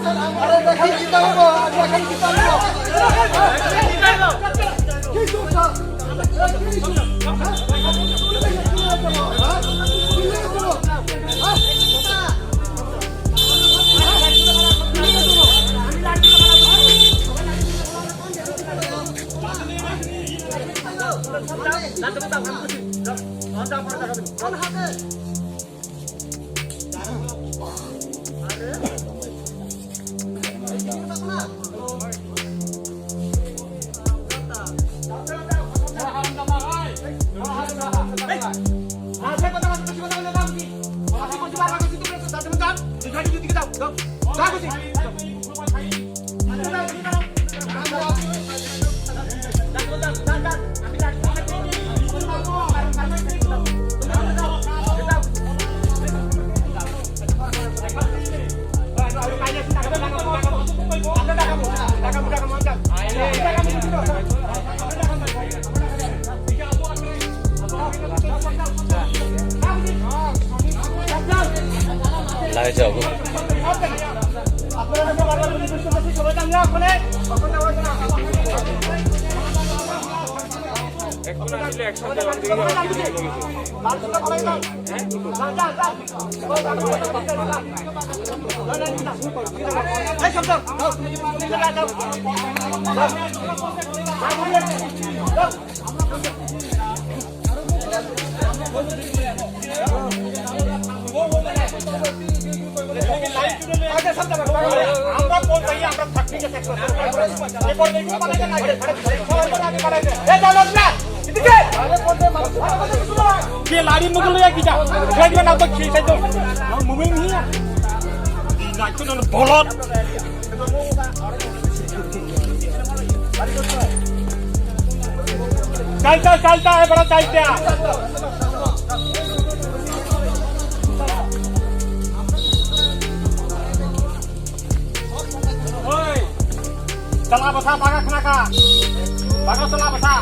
আরে দেখি কি করব দেখি কি করব কি করছ লাগে যাবো लाड़ी मुगल की जा ना तो खींच दो मुंबई नहीं है बोलत चलता है बड़ा चलते चला बसा बागा खाना का बागा चला बसा